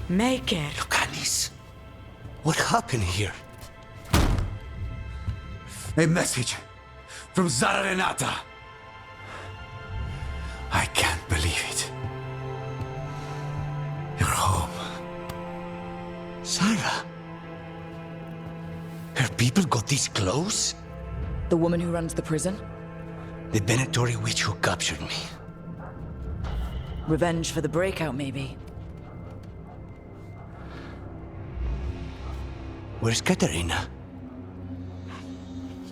Make it. Lucanis, what happened here? A message from Zara Renata. I can't believe it. You're home. Sarah? Her people got this close? The woman who runs the prison? The Venatori witch who captured me. Revenge for the breakout, maybe. Where's Katerina?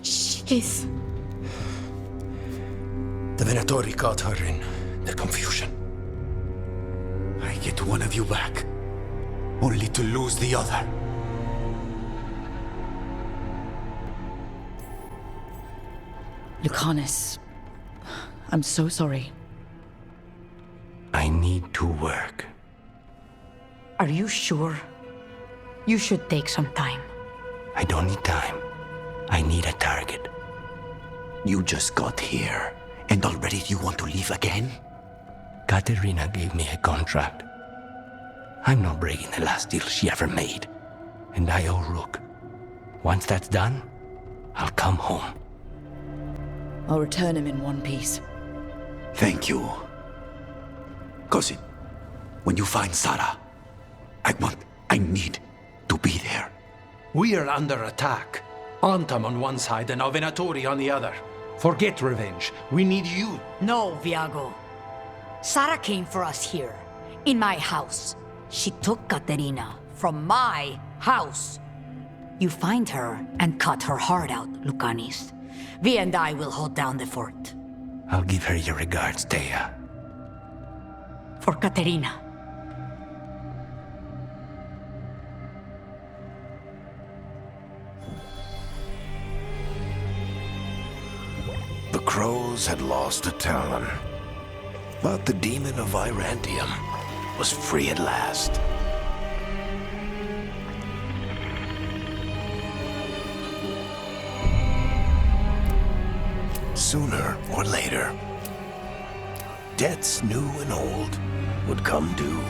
She's... The Venatori caught her in the confusion. I get one of you back, only to lose the other. Lucanis, I'm so sorry. I need to work. Are you sure? You should take some time. I don't need time. I need a target. You just got here, and already you want to leave again? Katerina gave me a contract. I'm not breaking the last deal she ever made. And I owe Rook. Once that's done, I'll come home. I'll return him in one piece. Thank you. Cousin, when you find Sarah, I need to be there. We are under attack. Antam on one side and Venatori on the other. Forget revenge. We need you. No, Viago. Sarah came for us here, in my house. She took Katerina from my house. You find her and cut her heart out, Lucanis. Vi and I will hold down the fort. I'll give her your regards, Thea. For Katerina. The crows had lost a talon, but the demon of Irantium was free at last. Sooner or later, debts new and old would come due.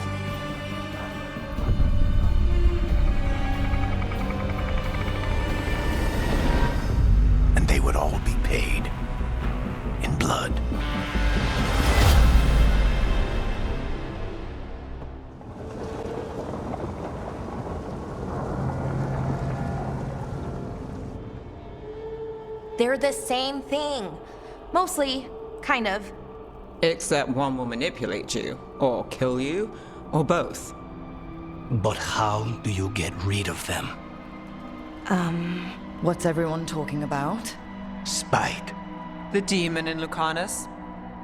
And they would all be paid in blood. They're the same thing. Mostly, kind of. Except one will manipulate you, or kill you, or both. But how do you get rid of them? What's everyone talking about? Spite. The demon in Lucanus?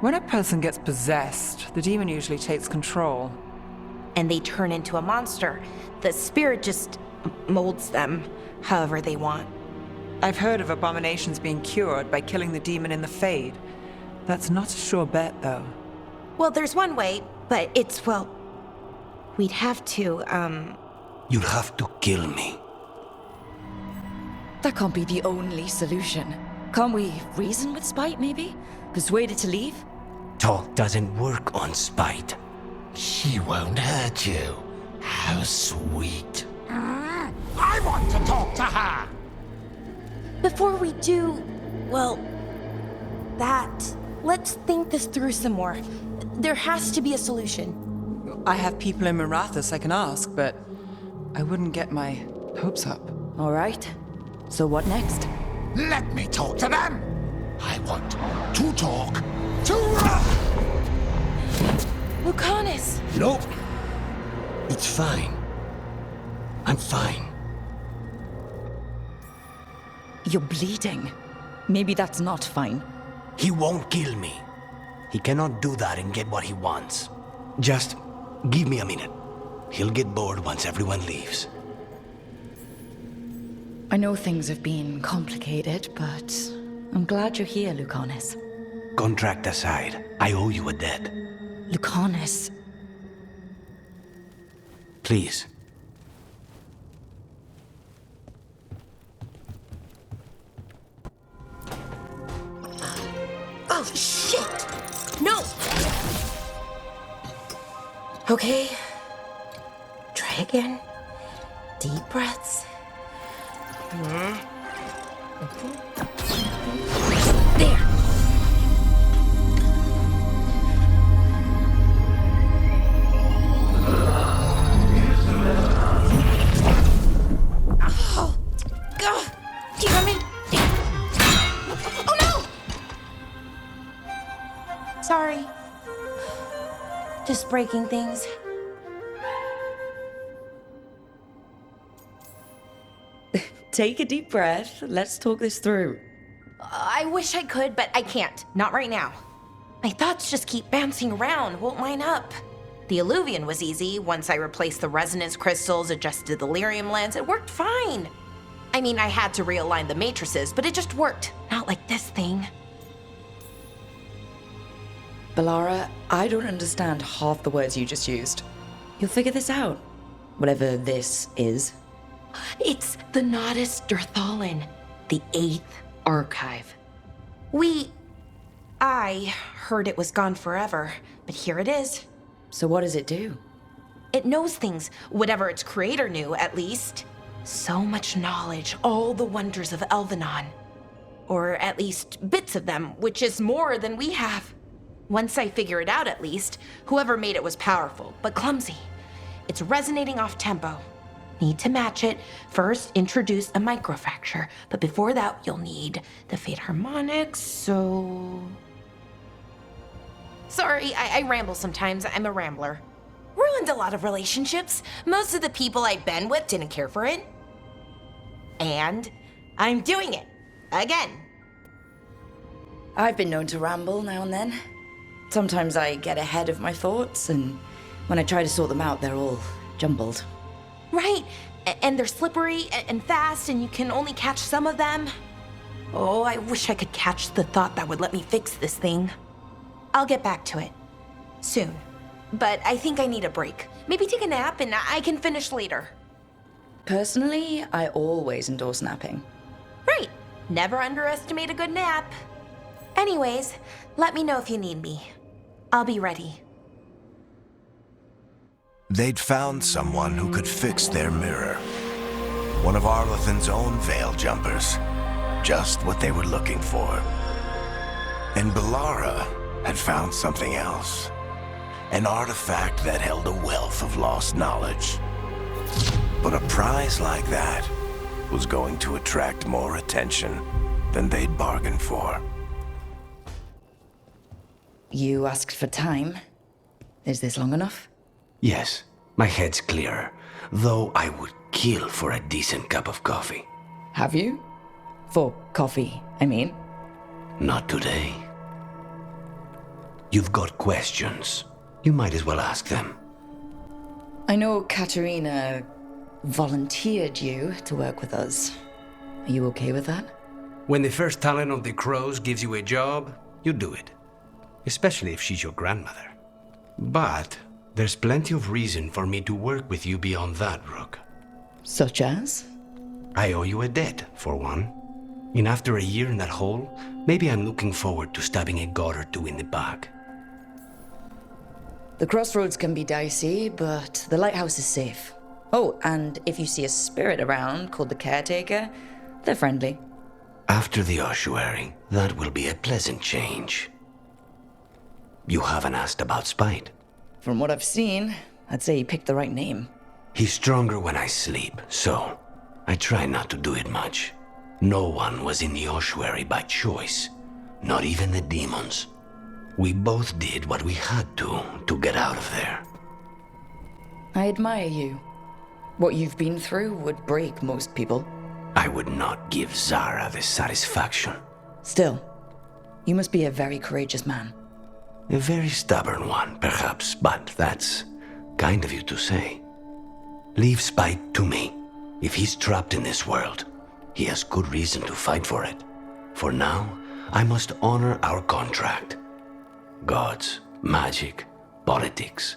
When a person gets possessed, the demon usually takes control. And they turn into a monster. The spirit just molds them however they want. I've heard of abominations being cured by killing the demon in the Fade. That's not a sure bet, though. Well, there's one way, but it's, well... We'd have to, You'll have to kill me. That can't be the only solution. Can't we reason with Spite, maybe? Persuade it to leave? Talk doesn't work on spite. She won't hurt you. How sweet. I want to talk to her! Before we do, well, that, let's think this through some more. There has to be a solution. I have people in Marathas I can ask, but I wouldn't get my hopes up. All right. So what next? Let me talk to them! I want to talk to... Lucanis! Nope. It's fine. I'm fine. You're bleeding. Maybe that's not fine. He won't kill me. He cannot do that and get what he wants. Just give me a minute. He'll get bored once everyone leaves. I know things have been complicated, but I'm glad you're here, Lucanis. Contract aside, I owe you a debt. Lucanis. Please. Oh, shit! No! Okay. Try Try again. Deep breaths. There. Oh, God. Damn it. Oh, no! Sorry. Just breaking things. Take a deep breath. Let's talk this through. I wish I could, but I can't. Not right now. My thoughts just keep bouncing around, won't line up. The Illuvian was easy. Once I replaced the resonance crystals, adjusted the lyrium lens, it worked fine. I mean, I had to realign the matrices, but it just worked. Not like this thing. Balara, I don't understand half the words you just used. You'll figure this out. Whatever this is. It's the Nodus Dirthalin, the 8th archive. I heard it was gone forever, but here it is. So what does it do? It knows things, whatever its creator knew, at least. So much knowledge, all the wonders of Elvenon. Or at least bits of them, which is more than we have. Once I figure it out, at least, whoever made it was powerful, but clumsy. It's resonating off tempo. Need to match it. First, introduce a microfracture, but before that, you'll need the Fate harmonics, so... Sorry, I ramble sometimes. I'm a rambler. Ruined a lot of relationships. Most of the people I've been with didn't care for it. And I'm doing it. Again. I've been known to ramble now and then. Sometimes I get ahead of my thoughts, and when I try to sort them out, they're all jumbled. Right, and they're slippery and fast, and you can only catch some of them. Oh, I wish I could catch the thought that would let me fix this thing. I'll get back to it. Soon. But I think I need a break. Maybe take a nap and I can finish later. Personally, I always endorse napping. Right. Never underestimate a good nap. Anyways, let me know if you need me. I'll be ready. They'd found someone who could fix their mirror. One of Arlathan's own veil jumpers. Just what they were looking for. And Balara had found something else. An artifact that held a wealth of lost knowledge. But a prize like that was going to attract more attention than they'd bargained for. You asked for time. Is this long enough? Yes, my head's clearer, though I would kill for a decent cup of coffee. Have you? For coffee, I mean. Not today. You've got questions. You might as well ask them. I know Katerina volunteered you to work with us. Are you okay with that? When the first talent of the Crows gives you a job, you do it. Especially if she's your grandmother. But there's plenty of reason for me to work with you beyond that, Rook. Such as? I owe you a debt, for one. And after a year in that hole, maybe I'm looking forward to stabbing a god or two in the back. The crossroads can be dicey, but the lighthouse is safe. Oh, and if you see a spirit around called the Caretaker, they're friendly. After the ossuary, that will be a pleasant change. You haven't asked about Spite. From what I've seen, I'd say he picked the right name. He's stronger when I sleep, so I try not to do it much. No one was in the ossuary by choice, not even the demons. We both did what we had to get out of there. I admire you. What you've been through would break most people. I would not give Zara the satisfaction. Still, you must be a very courageous man. A very stubborn one, perhaps, but that's kind of you to say. Leave Spite to me. If he's trapped in this world, he has good reason to fight for it. For now, I must honor our contract. Gods, magic, politics.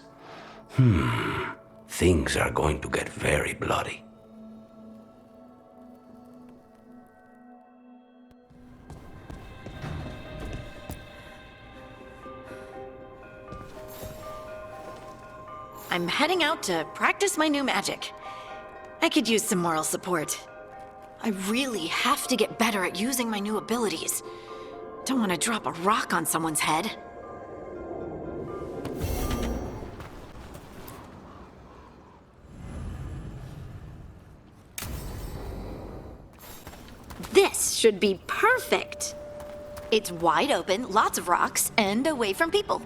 Things are going to get very bloody. I'm heading out to practice my new magic. I could use some moral support. I really have to get better at using my new abilities. Don't want to drop a rock on someone's head. This should be perfect. It's wide open, lots of rocks, and away from people.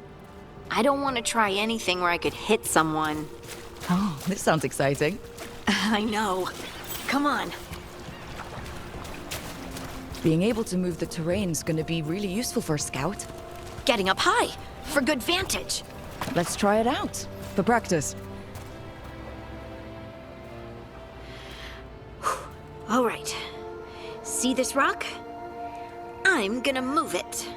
I don't want to try anything where I could hit someone. Oh, this sounds exciting. I know. Come on. Being able to move the terrain's gonna be really useful for a scout. Getting up high for good vantage. Let's try it out for practice. All right. See this rock? I'm gonna move it.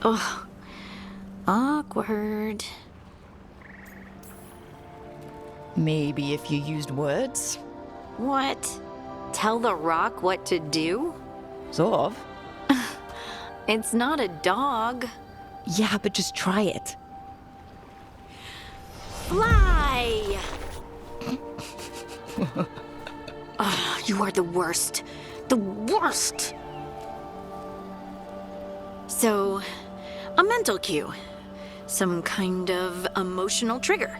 Oh, awkward. Maybe if you used words? What? Tell the rock what to do? Sort of. It's not a dog. Yeah, but just try it. Fly! Oh, you are the worst. The worst! So, a mental cue. Some kind of emotional trigger.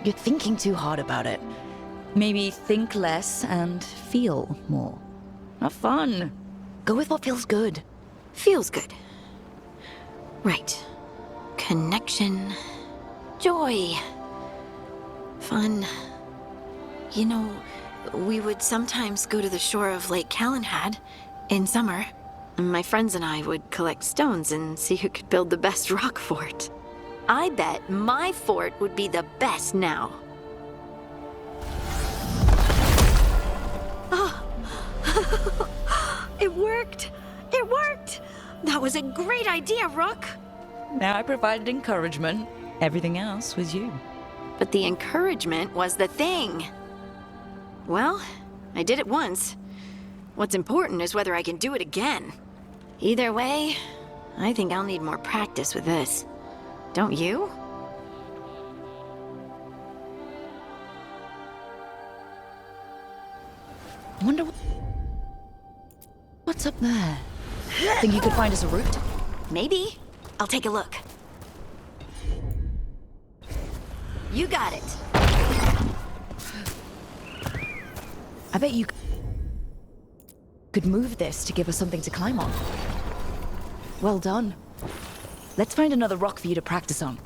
You're thinking too hard about it. Maybe think less and feel more. Have fun. Go with what feels good. Feels good. Right. Connection. Joy. Fun. You know, we would sometimes go to the shore of Lake Calenhad in summer. My friends and I would collect stones and see who could build the best rock fort. I bet my fort would be the best now. Oh. It worked! It worked! That was a great idea, Rook! Now I provided encouragement. Everything else was you. But the encouragement was the thing. Well, I did it once. What's important is whether I can do it again. Either way, I think I'll need more practice with this. Don't you? Wonder what's up there? Think you could find us a route? Maybe. I'll take a look. You got it. I bet you could move this to give us something to climb on. Well done. Let's find another rock for you to practice on.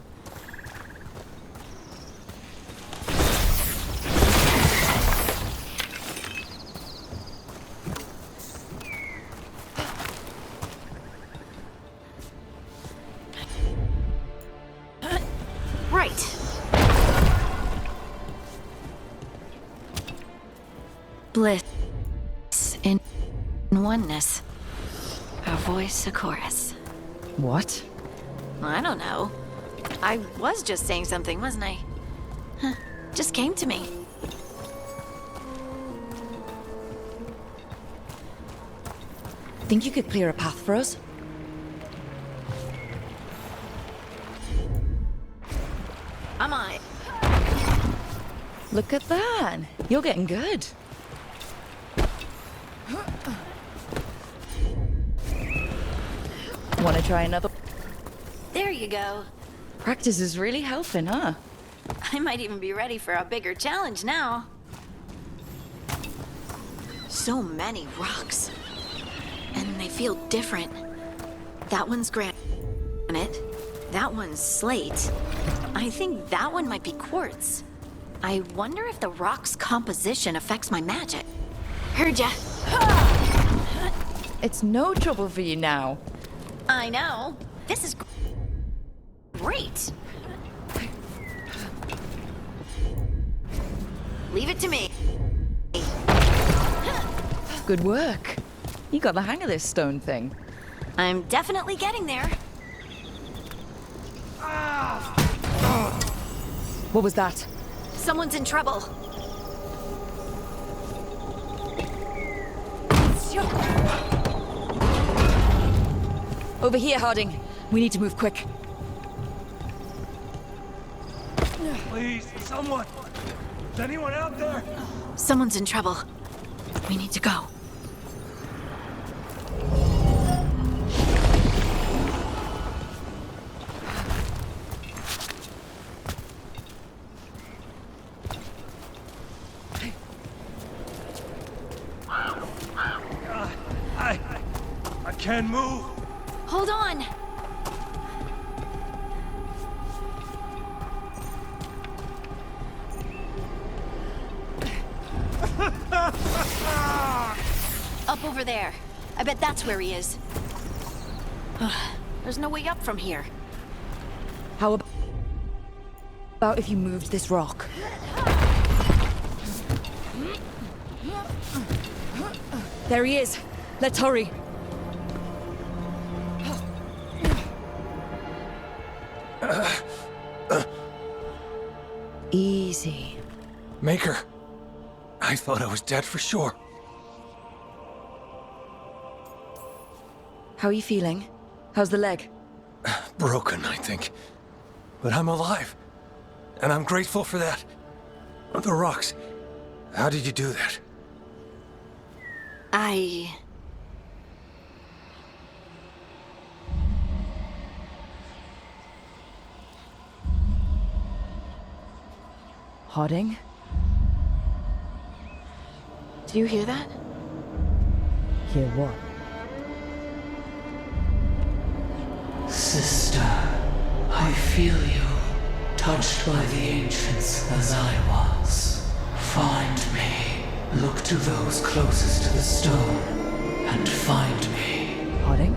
Right. Bliss in oneness. A voice, a chorus. What? I don't know. I was just saying something, wasn't I? Huh. Just came to me. Think you could clear a path for us? I'm on it. Look at that. You're getting good. Want to try another? There you go. Practice is really helping, huh? I might even be ready for a bigger challenge now. So many rocks. And they feel different. That one's granite. That one's slate. I think that one might be quartz. I wonder if the rock's composition affects my magic. Heard ya. It's no trouble for you now. I know. This is great. Leave it to me. Good work. You got the hang of this stone thing. I'm definitely getting there. What was that? Someone's in trouble. Over here, Harding. We need to move quick. Please, someone! Is anyone out there? Someone's in trouble. We need to go. I can't move. Hold on! Up over there. I bet that's where he is. There's no way up from here. How about if you moved this rock? There he is. Let's hurry. Easy. Maker. I thought I was dead for sure. How are you feeling? How's the leg? Broken, I think. But I'm alive. And I'm grateful for that. The rocks. How did you do that? Harding? Do you hear that? Hear what? Sister, I feel you, touched by the ancients as I was. Find me. Look to those closest to the stone, and find me. Harding?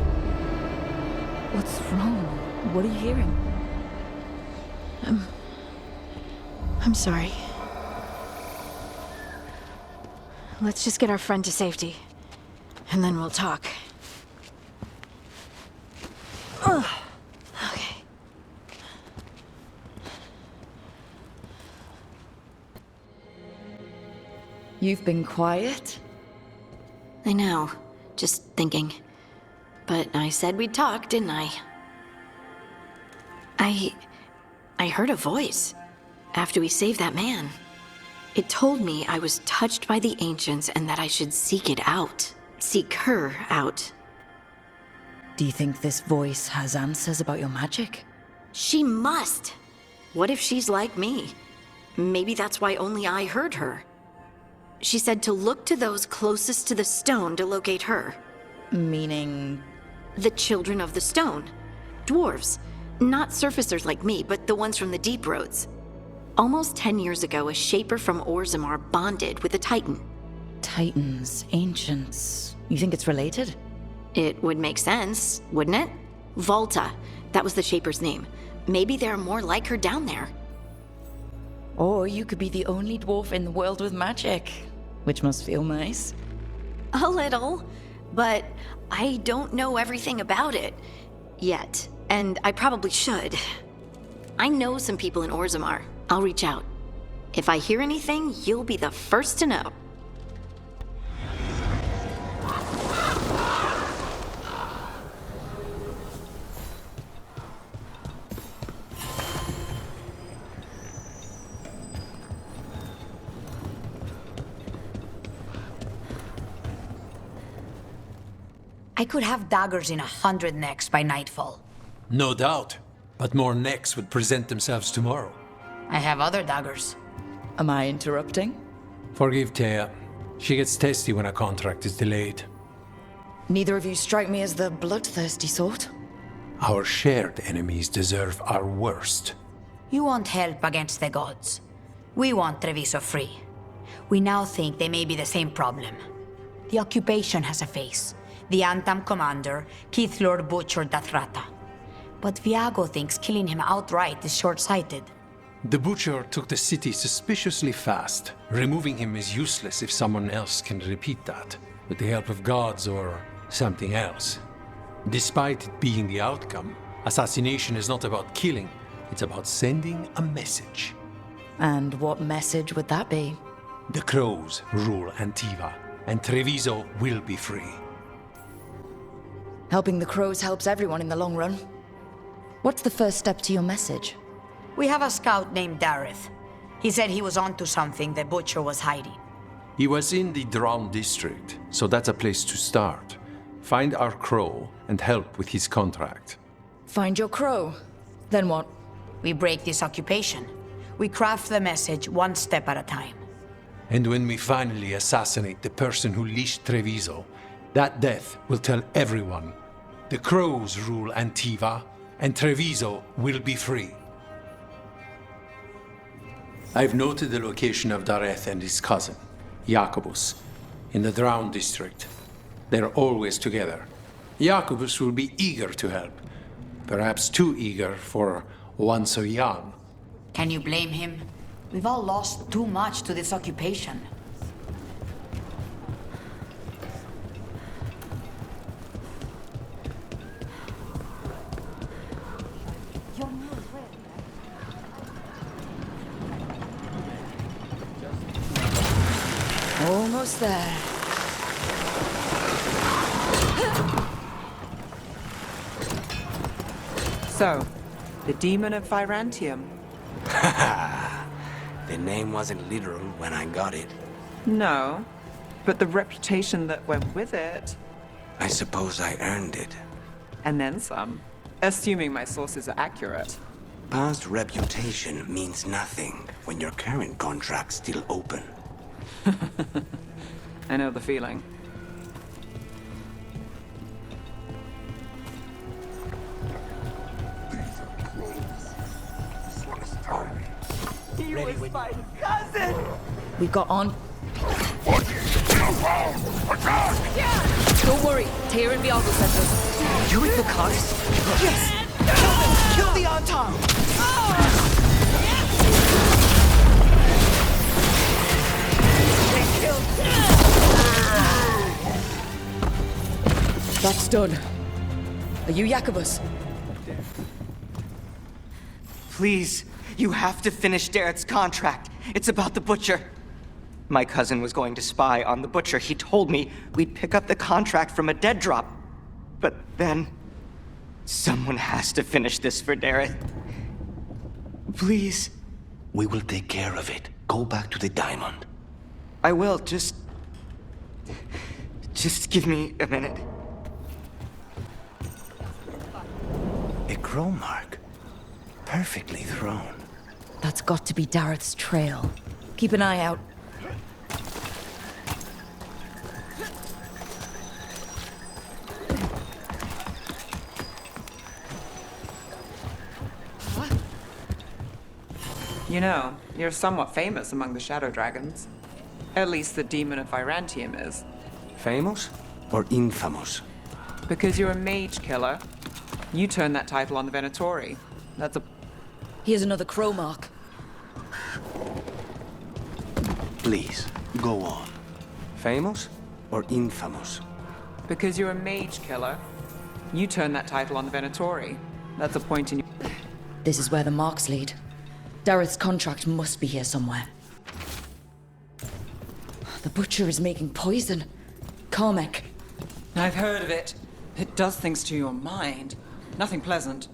What's wrong? What are you hearing? I'm sorry. Let's just get our friend to safety, and then we'll talk. Okay. You've been quiet? I know. Just thinking. But I said we'd talk, didn't I? I heard a voice after we saved that man. It told me I was touched by the ancients and that I should seek it out. Seek her out. Do you think this voice has answers about your magic? She must! What if she's like me? Maybe that's why only I heard her. She said to look to those closest to the stone to locate her. Meaning? The children of the stone. Dwarves. Not surfacers like me, but the ones from the deep roads. Almost 10 years ago, a shaper from Orzammar bonded with a titan. Titans, ancients. You think it's related? It would make sense, wouldn't it? Volta. That was the shaper's name. Maybe there are more like her down there. Or you could be the only dwarf in the world with magic, which must feel nice. A little, but I don't know everything about it yet, and I probably should. I know some people in Orzammar. I'll reach out. If I hear anything, you'll be the first to know. I could have daggers in 100 necks by nightfall. No doubt. But more necks would present themselves tomorrow. I have other daggers. Am I interrupting? Forgive Thea. She gets testy when a contract is delayed. Neither of you strike me as the bloodthirsty sort. Our shared enemies deserve our worst. You want help against the gods. We want Treviso free. We now think they may be the same problem. The occupation has a face. The Antam commander, Keith Lord butchered Dathrata. But Viago thinks killing him outright is short-sighted. The Butcher took the city suspiciously fast. Removing him is useless if someone else can repeat that, with the help of gods or something else. Despite it being the outcome, assassination is not about killing, it's about sending a message. And what message would that be? The crows rule Antiva, and Treviso will be free. Helping the crows helps everyone in the long run. What's the first step to your message? We have a scout named Dareth. He said he was onto something the Butcher was hiding. He was in the Drown district, so that's a place to start. Find our crow and help with his contract. Find your crow. Then what? We break this occupation. We craft the message one step at a time. And when we finally assassinate the person who leashed Treviso, that death will tell everyone. The crows rule Antiva, and Treviso will be free. I've noted the location of Dareth and his cousin, Jacobus, in the Drown district. They're always together. Jacobus will be eager to help. Perhaps too eager for one so young. Can you blame him? We've all lost too much to this occupation. Almost there. So, the Demon of Virantium. The name wasn't literal when I got it. No, but the reputation that went with it. I suppose I earned it. And then some. Assuming my sources are accurate. Past reputation means nothing when your current contract's still open. I know the feeling. He was my cousin! We got on. Attack! Don't worry, Tyr and Bialgo sent us. You with the cars? Yes! Kill the Anton! That's done. Are you Jacobus? Please, you have to finish Dareth's contract. It's about the Butcher. My cousin was going to spy on the Butcher. He told me we'd pick up the contract from a dead drop. But then, someone has to finish this for Dareth. Please. We will take care of it. Go back to the diamond. I will, just give me a minute. A crow mark. Perfectly thrown. That's got to be Dareth's trail. Keep an eye out. You know, you're somewhat famous among the Shadow Dragons. At least the Demon of Virantium is. Famous or infamous? Because you're a mage killer. You turned that title on the Venatori. That's a... Here's another crow mark. Please, go on. Famous or infamous? Because you're a mage killer. You turned that title on the Venatori. That's a point in your... This is where the marks lead. Dareth's contract must be here somewhere. The Butcher is making poison. Carmec. I've heard of it. It does things to your mind. Nothing pleasant.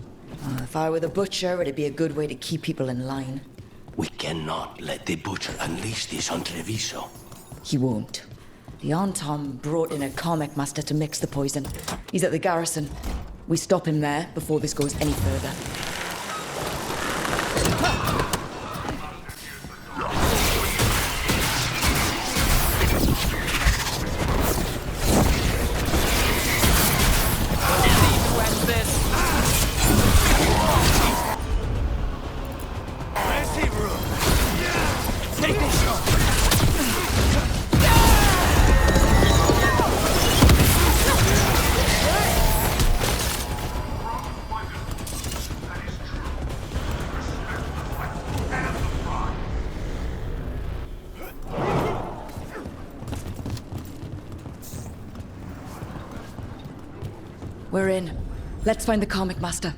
If I were the Butcher, it'd be a good way to keep people in line. We cannot let the Butcher unleash this on Treviso. He won't. The Anton brought in a Carmec master to mix the poison. He's at the garrison. We stop him there before this goes any further. We're in. Let's find the Carmec master.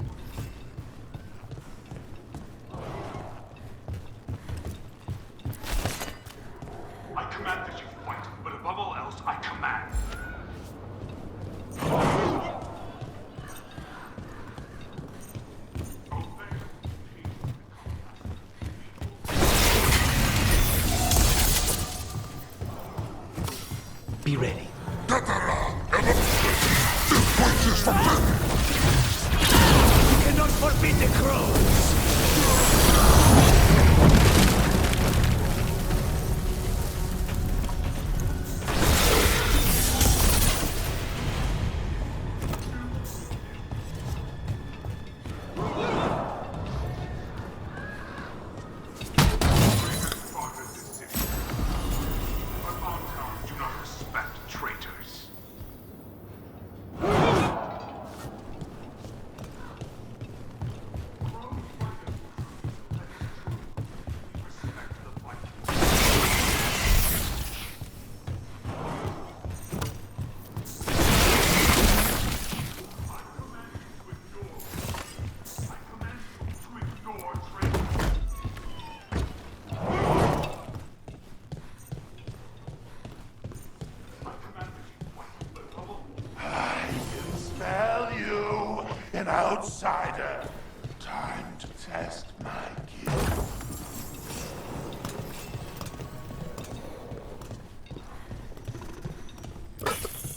Be ready. You cannot forbid the crows! An outsider. Time to test my gift.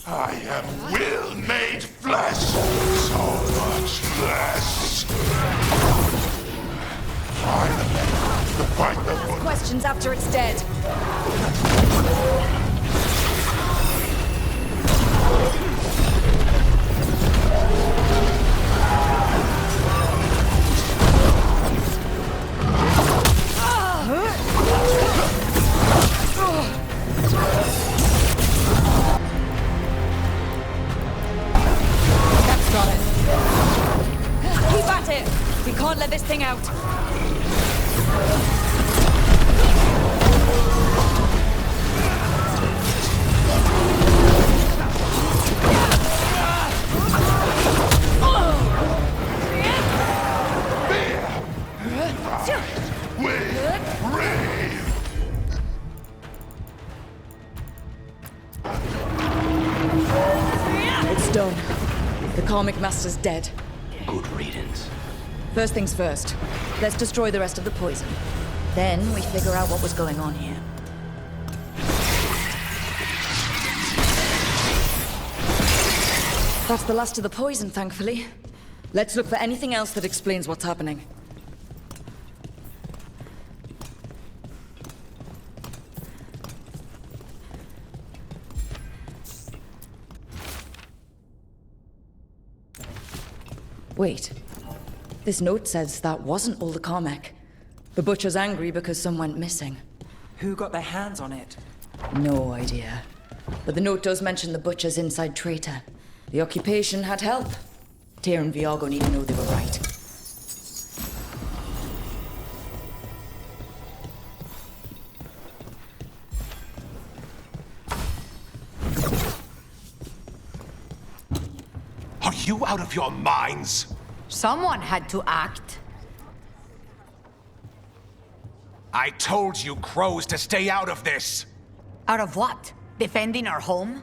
I am will made flesh. So much flesh. Finally, to fight the Ask questions after it's dead. That's got it. Keep at it! We can't let this thing out. It's done. The Karmic Master's dead. Good riddance. First things first. Let's destroy the rest of the poison. Then we figure out what was going on here. That's the last of the poison, thankfully. Let's look for anything else that explains what's happening. Wait. This note says that wasn't all the Carmec. The Butcher's angry because some went missing. Who got their hands on it? No idea. But the note does mention the Butcher's inside traitor. The occupation had help. Tyr and Viago need to know they were right. Are you out of your minds? Someone had to act. I told you crows to stay out of this! Out of what? Defending our home?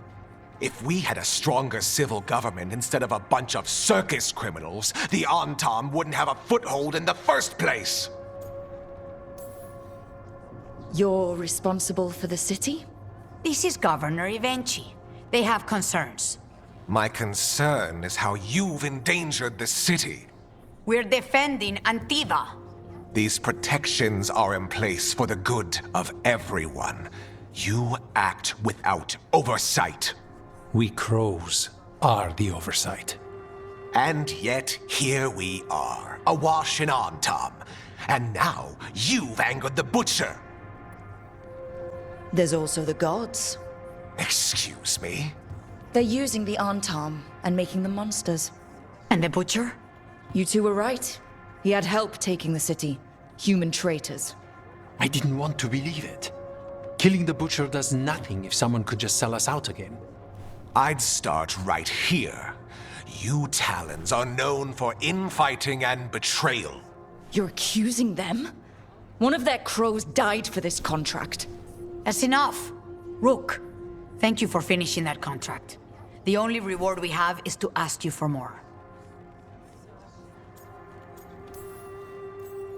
If we had a stronger civil government instead of a bunch of circus criminals, the Antam wouldn't have a foothold in the first place! You're responsible for the city? This is Governor Evenchi. They have concerns. My concern is how you've endangered the city. We're defending Antiva. These protections are in place for the good of everyone. You act without oversight. We crows are the oversight. And yet, here we are, awash in Antam. And now, you've angered the Butcher. There's also the gods. Excuse me? They're using the Antam and making them monsters. And the Butcher? You two were right. He had help taking the city. Human traitors. I didn't want to believe it. Killing the Butcher does nothing if someone could just sell us out again. I'd start right here. You Talons are known for infighting and betrayal. You're accusing them? One of their crows died for this contract. That's enough. Rook, thank you for finishing that contract. The only reward we have is to ask you for more.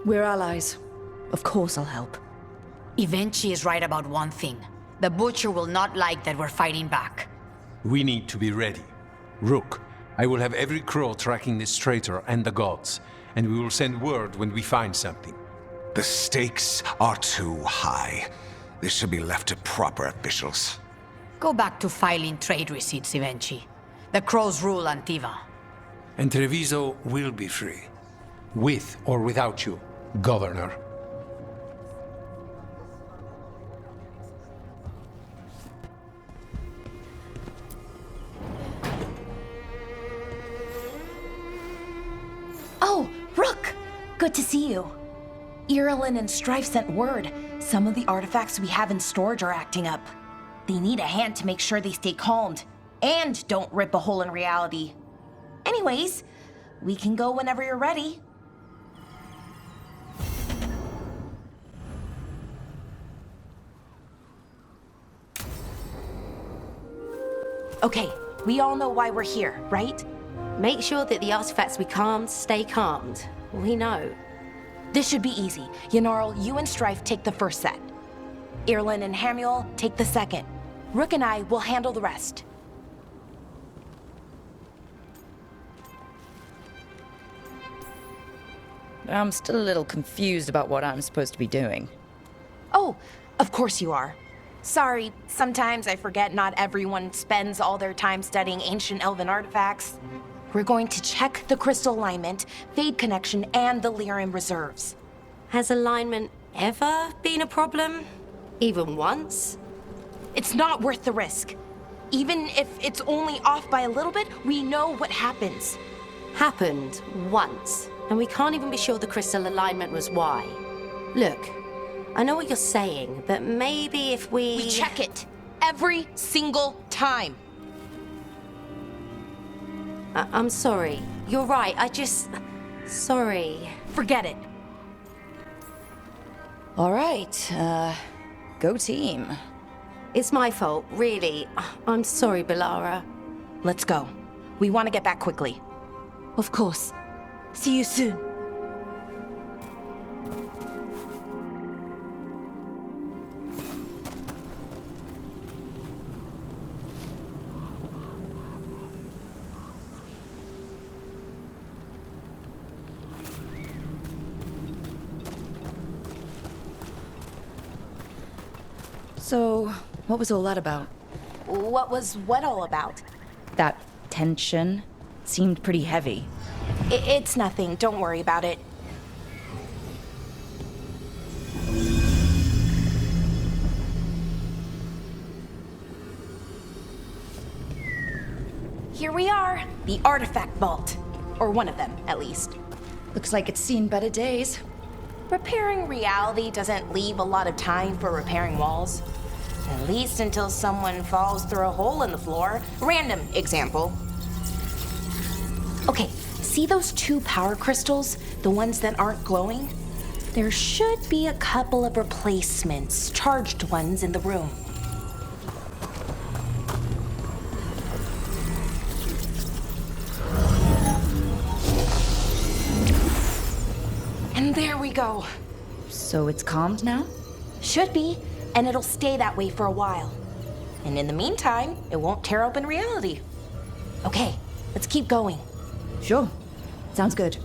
We're allies. Of course I'll help. Evenchi is right about one thing. The Butcher will not like that we're fighting back. We need to be ready. Rook, I will have every crow tracking this traitor and the gods, and we will send word when we find something. The stakes are too high. This should be left to proper officials. Go back to filing trade receipts, Ivenchi. The crows rule Antiva. And Treviso will be free. With or without you, Governor. Oh, Rook! Good to see you. Irulan and Strife sent word. Some of the artifacts we have in storage are acting up. They need a hand to make sure they stay calmed, and don't rip a hole in reality. Anyways, we can go whenever you're ready. Okay, we all know why we're here, right? Make sure that the artifacts we calmed stay calmed. We know. This should be easy. Yanarl, you and Strife take the first set. Irulan and Hamuel take the second. Rook and I will handle the rest. I'm still a little confused about what I'm supposed to be doing. Oh, of course you are. Sorry, sometimes I forget not everyone spends all their time studying ancient elven artifacts. We're going to check the crystal alignment, fade connection, and the lyrium reserves. Has alignment ever been a problem? Even once? It's not worth the risk. Even if it's only off by a little bit, we know what happens. Happened once, and we can't even be sure the crystal alignment was why. Look, I know what you're saying, but maybe if We check it every single time. I'm sorry. You're right, Sorry. Forget it. All right, go team. It's my fault, really. I'm sorry, Belara. Let's go. We want to get back quickly. Of course. See you soon. So, what was all that about? What was what all about? That tension seemed pretty heavy. It's nothing. Don't worry about it. Here we are, the artifact vault. Or one of them, at least. Looks like it's seen better days. Repairing reality doesn't leave a lot of time for repairing walls. At least until someone falls through a hole in the floor. Random example. Okay, see those 2 power crystals? The ones that aren't glowing? There should be a couple of replacements, charged ones in the room. And there we go. So it's calmed now? Should be, and it'll stay that way for a while. And in the meantime, it won't tear open reality. Okay, let's keep going. Sure. Sounds good.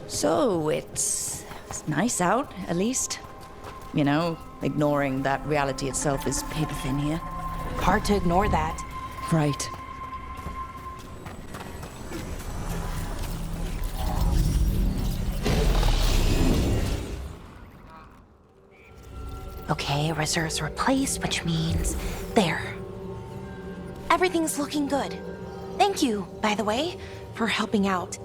So, it's nice out, at least. You know, ignoring that reality itself is paper thin here. Hard to ignore that. Right. Okay, reserves replaced, which means there. Everything's looking good. Thank you, by the way, for helping out.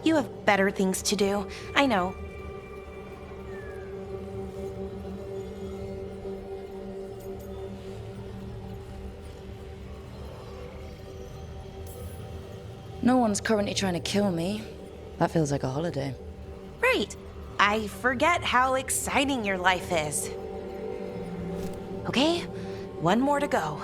You have better things to do, I know. No one's currently trying to kill me. That feels like a holiday. Right. I forget how exciting your life is. Okay, one more to go.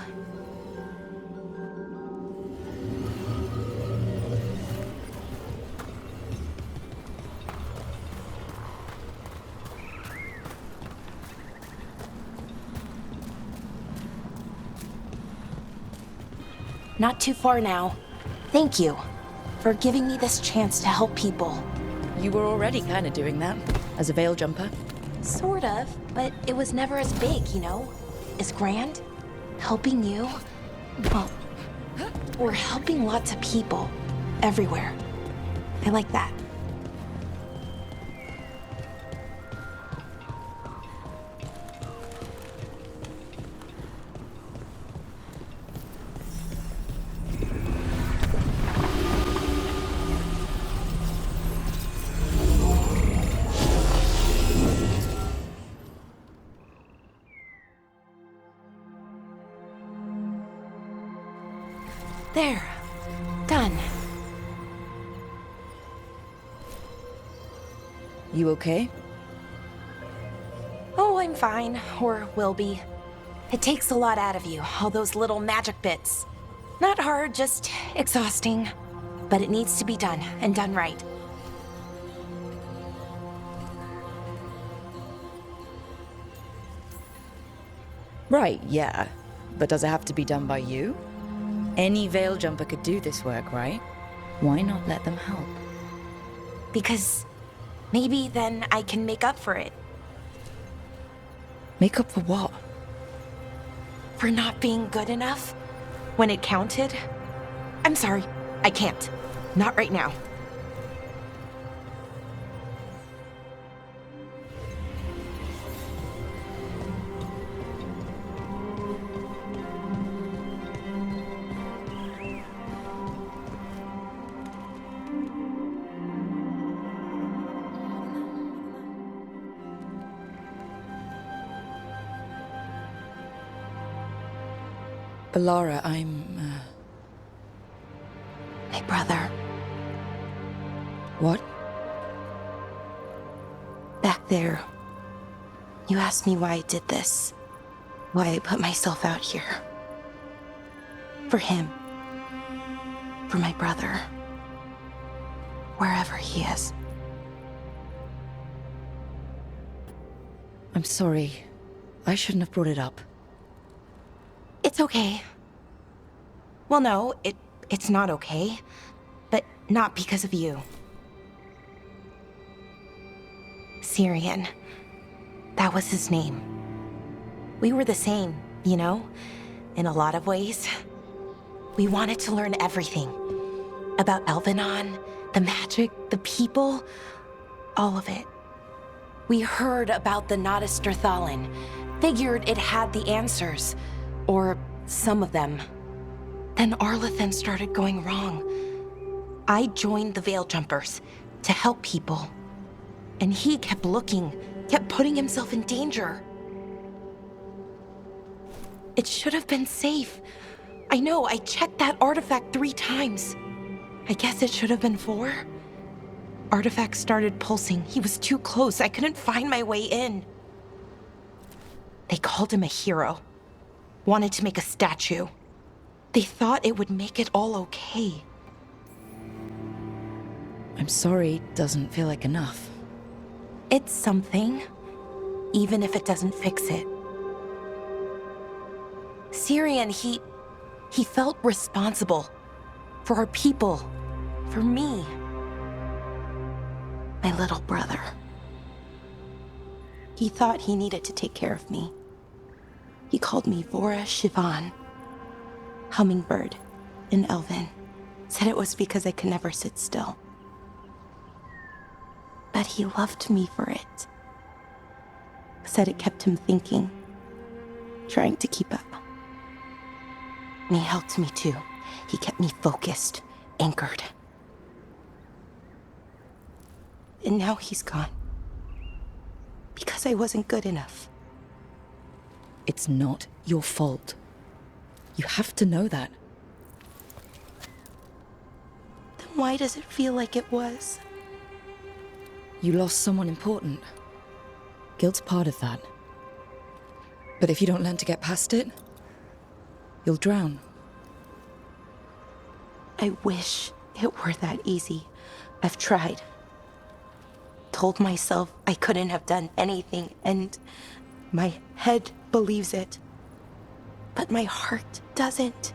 Not too far now. Thank you for giving me this chance to help people. You were already kind of doing that, as a veil jumper. Sort of, but it was never as big, you know? As grand. Helping you. Well, we're helping lots of people. Everywhere. I like that. There. Done. You okay? Oh, I'm fine. Or will be. It takes a lot out of you, all those little magic bits. Not hard, just exhausting. But it needs to be done, and done right. Right, yeah. But does it have to be done by you? Any veil jumper could do this work, right? Why not let them help? Because maybe then I can make up for it. Make up for what? For not being good enough when it counted. I'm sorry, I can't. Not right now. Balara, My brother. What? Back there. You asked me why I did this. Why I put myself out here. For him. For my brother. Wherever he is. I'm sorry. I shouldn't have brought it up. It's okay. Well, no, it's not okay. But not because of you. Syrian. That was his name. We were the same, you know? In a lot of ways. We wanted to learn everything. About Elvenon, the magic, the people, all of it. We heard about the Notisterthalin, figured it had the answers. Or some of them. Then Arlathan started going wrong. I joined the Veil Jumpers to help people. And he kept looking, kept putting himself in danger. It should have been safe. I know, I checked that artifact 3 times. I guess it should have been 4. Artifact started pulsing. He was too close. I couldn't find my way in. They called him a hero. Wanted to make a statue. They thought it would make it all okay. I'm sorry, doesn't feel like enough. It's something, even if it doesn't fix it. Syrian, he felt responsible. For our people. For me. My little brother. He thought he needed to take care of me. He called me Vora Shivan. Hummingbird in Elven. Said it was because I could never sit still. But he loved me for it. Said it kept him thinking. Trying to keep up. And he helped me too. He kept me focused, anchored. And now he's gone. Because I wasn't good enough. It's not your fault. You have to know that. Then why does it feel like it was? You lost someone important. Guilt's part of that. But if you don't learn to get past it, you'll drown. I wish it were that easy. I've tried. Told myself I couldn't have done anything, and my head believes it. But my heart doesn't.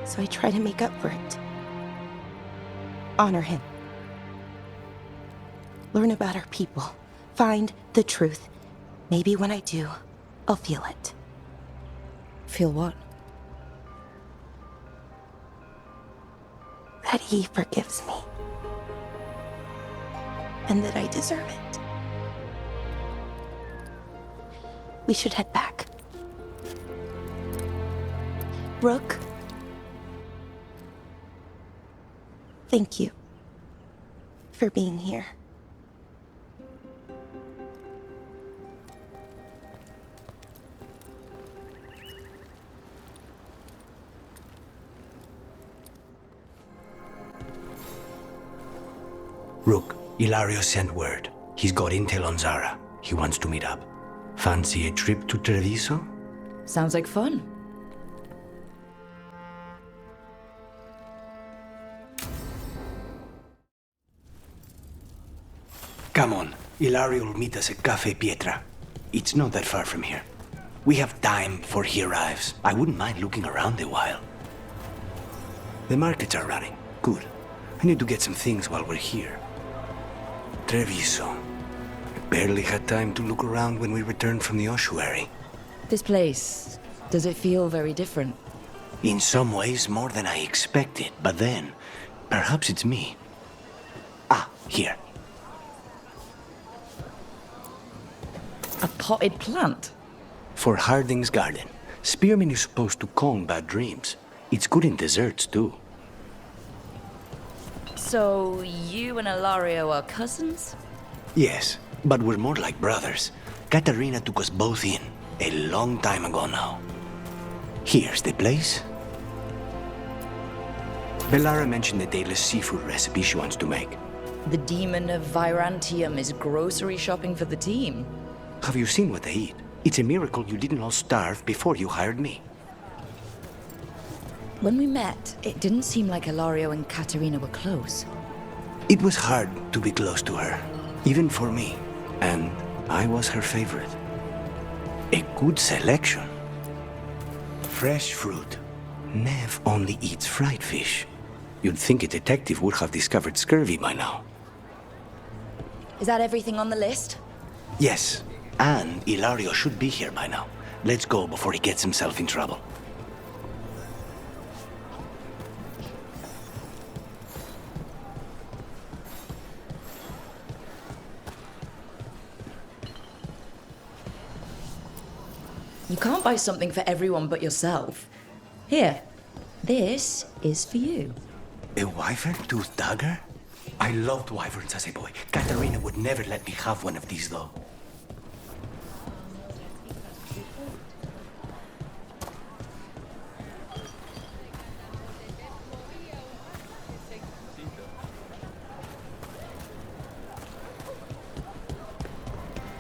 So I try to make up for it. Honor him. Learn about our people. Find the truth. Maybe when I do, I'll feel it. Feel what? That he forgives me. And that I deserve it. We should head back. Rook. Thank you for being here. Rook, Ilario sent word. He's got intel on Zara. He wants to meet up. Fancy a trip to Treviso? Sounds like fun. Come on, Ilario will meet us at Cafe Pietra. It's not that far from here. We have time before he arrives. I wouldn't mind looking around a while. The markets are running. Good. I need to get some things while we're here. Treviso. I barely had time to look around when we returned from the ossuary. This place, does it feel very different? In some ways, more than I expected, but then, perhaps it's me. Ah, here. A potted plant? For Harding's garden. Spearmint is supposed to calm bad dreams. It's good in desserts, too. So, you and Ilario are cousins? Yes, but we're more like brothers. Katarina took us both in, a long time ago now. Here's the place. Bellara mentioned the dayless seafood recipe she wants to make. The demon of Virantium is grocery shopping for the team. Have you seen what they eat? It's a miracle you didn't all starve before you hired me. When we met, it didn't seem like Ilario and Katarina were close. It was hard to be close to her, even for me, and I was her favorite. A good selection. Fresh fruit. Nev only eats fried fish. You'd think a detective would have discovered scurvy by now. Is that everything on the list? Yes, and Ilario should be here by now. Let's go before he gets himself in trouble. You can't buy something for everyone but yourself. Here, this is for you. A wyvern tooth dagger? I loved wyverns as a boy. Katarina would never let me have one of these, though.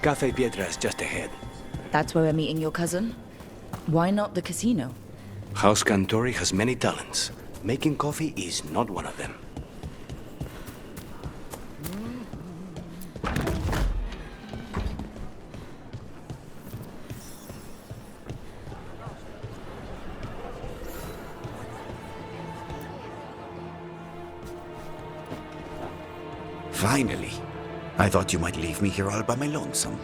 Cafe Pietra is just ahead. That's where we're meeting your cousin? Why not the casino? House Cantori has many talents. Making coffee is not one of them. Finally. I thought you might leave me here all by my lonesome.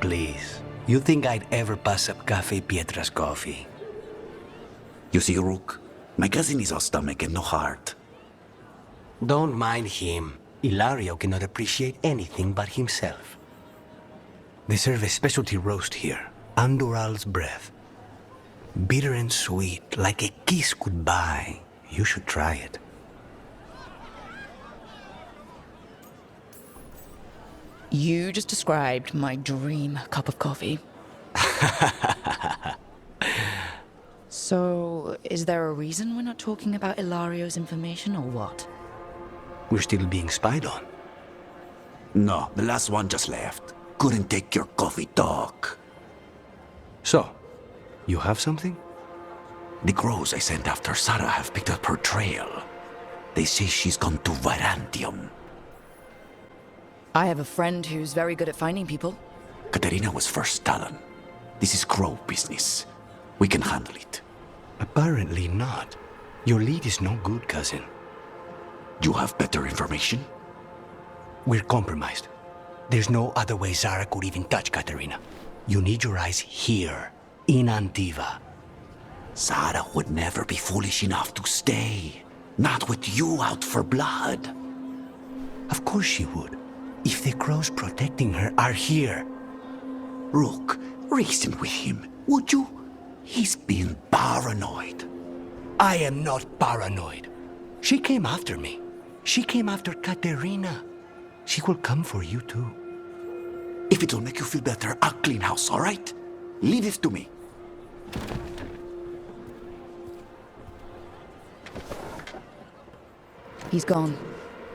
Please. You think I'd ever pass up Cafe Pietra's coffee? You see, Rook, my cousin is all stomach and no heart. Don't mind him. Ilario cannot appreciate anything but himself. They serve a specialty roast here, Andoral's breath. Bitter and sweet, like a kiss goodbye. You should try it. You just described my dream cup of coffee. So, is there a reason we're not talking about Ilario's information or what? We're still being spied on. No, the last one just left. Couldn't take your coffee talk. So, you have something? The crows I sent after Sarah have picked up her trail. They say she's gone to Virantium. I have a friend who's very good at finding people. Katerina was first Talon. This is crow business. We can handle it. Apparently not. Your lead is no good, cousin. You have better information? We're compromised. There's no other way Zara could even touch Katerina. You need your eyes here, in Antiva. Zara would never be foolish enough to stay. Not with you out for blood. Of course she would. If the crows protecting her are here. Rook, reason with him, would you? He's being paranoid. I am not paranoid. She came after me. She came after Katerina. She will come for you too. If it'll make you feel better, I'll clean house, all right? Leave it to me. He's gone.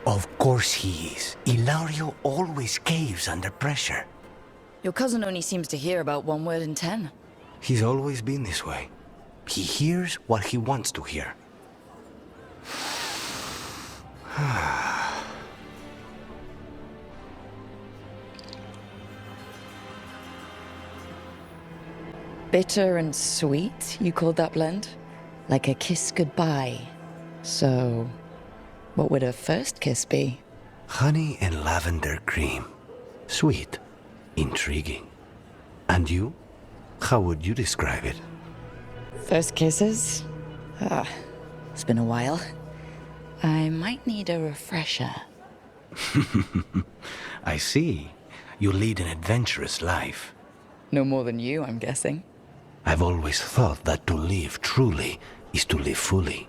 Of course he is. Ilario always caves under pressure. Your cousin only seems to hear about one word in 10. He's always been this way. He hears what he wants to hear. Bitter and sweet, you called that blend? Like a kiss goodbye. So, what would a first kiss be? Honey and lavender cream. Sweet. Intriguing. And you? How would you describe it? First kisses? It's been a while. I might need a refresher. I see. You lead an adventurous life. No more than you, I'm guessing. I've always thought that to live truly is to live fully.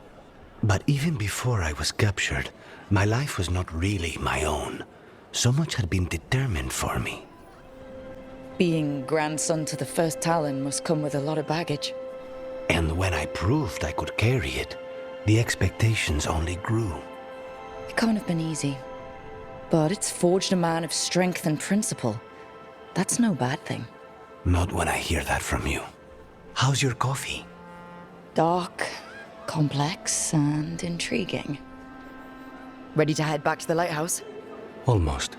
But even before I was captured, my life was not really my own. So much had been determined for me. Being grandson to the first Talon must come with a lot of baggage. And when I proved I could carry it, the expectations only grew. It can't have been easy. But it's forged a man of strength and principle. That's no bad thing. Not when I hear that from you. How's your coffee? Dark, complex, and intriguing. Ready to head back to the lighthouse? Almost.